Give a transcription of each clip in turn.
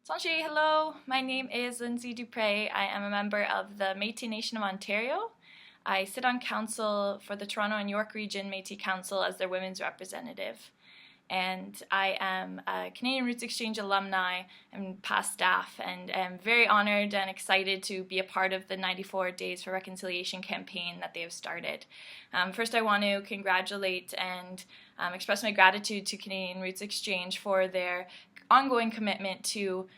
Sanjay, hello. My name is Lindsay Dupre. I am a member of the Métis Nation of Ontario. I sit on council for the Toronto and York Region Métis Council as their women's representative. And I am a Canadian Roots Exchange alumni and past staff, and am very honored and excited to be a part of the 94 Days for Reconciliation campaign that they have started. First, I want to congratulate and express my gratitude to Canadian Roots Exchange for their ongoing commitment to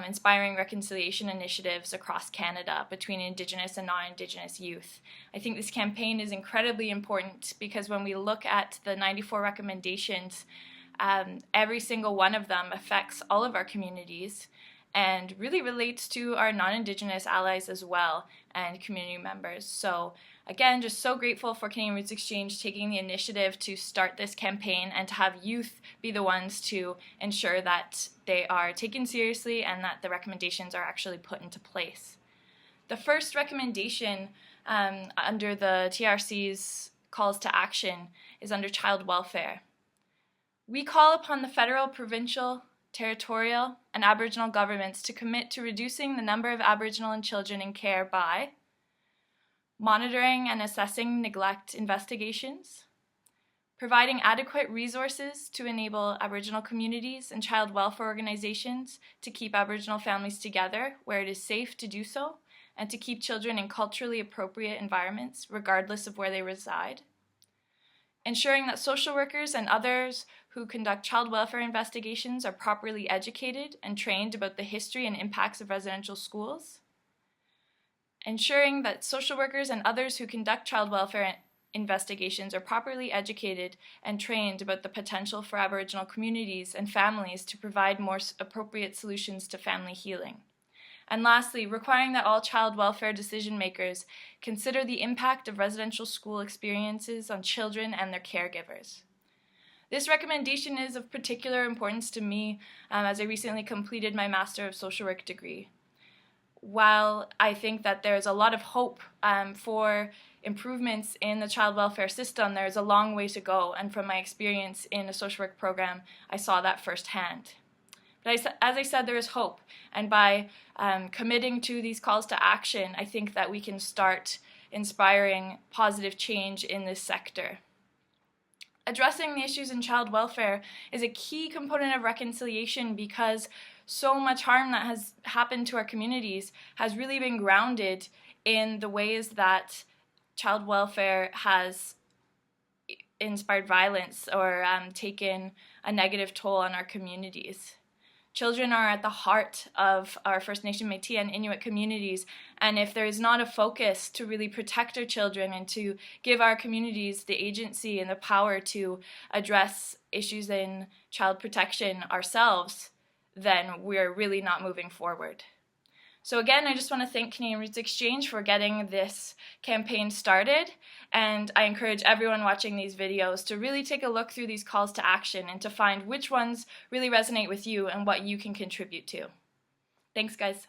inspiring reconciliation initiatives across Canada between Indigenous and non-Indigenous youth. I think this campaign is incredibly important because when we look at the 94 recommendations, every single one of them affects all of our communities and really relates to our non-Indigenous allies as well and community members. So again, just so grateful for Canadian Roots Exchange taking the initiative to start this campaign and to have youth be the ones to ensure that they are taken seriously and that the recommendations are actually put into place. The first recommendation under the TRC's calls to action is under child welfare. We call upon the federal, provincial, territorial, and Aboriginal governments to commit to reducing the number of Aboriginal children in care by monitoring and assessing neglect investigations, providing adequate resources to enable Aboriginal communities and child welfare organizations to keep Aboriginal families together where it is safe to do so, and to keep children in culturally appropriate environments regardless of where they reside, ensuring that social workers and others who conduct child welfare investigations are properly educated and trained about the history and impacts of residential schools, ensuring that social workers and others who conduct child welfare investigations are properly educated and trained about the potential for Aboriginal communities and families to provide more appropriate solutions to family healing. And lastly, requiring that all child welfare decision makers consider the impact of residential school experiences on children and their caregivers. This recommendation is of particular importance to me as I recently completed my Master of Social Work degree. While I think that there's a lot of hope for improvements in the child welfare system, there's a long way to go, and from my experience in a social work program, I saw that firsthand. But as I said, there is hope, and by committing to these calls to action, I think that we can start inspiring positive change in this sector. Addressing the issues in child welfare is a key component of reconciliation because so much harm that has happened to our communities has really been grounded in the ways that child welfare has inspired violence or taken a negative toll on our communities. Children are at the heart of our First Nation, Métis, and Inuit communities, and if there is not a focus to really protect our children and to give our communities the agency and the power to address issues in child protection ourselves, then we're really not moving forward. So again, I just want to thank Canadian Roots Exchange for getting this campaign started, and I encourage everyone watching these videos to really take a look through these calls to action and to find which ones really resonate with you and what you can contribute to. Thanks, guys.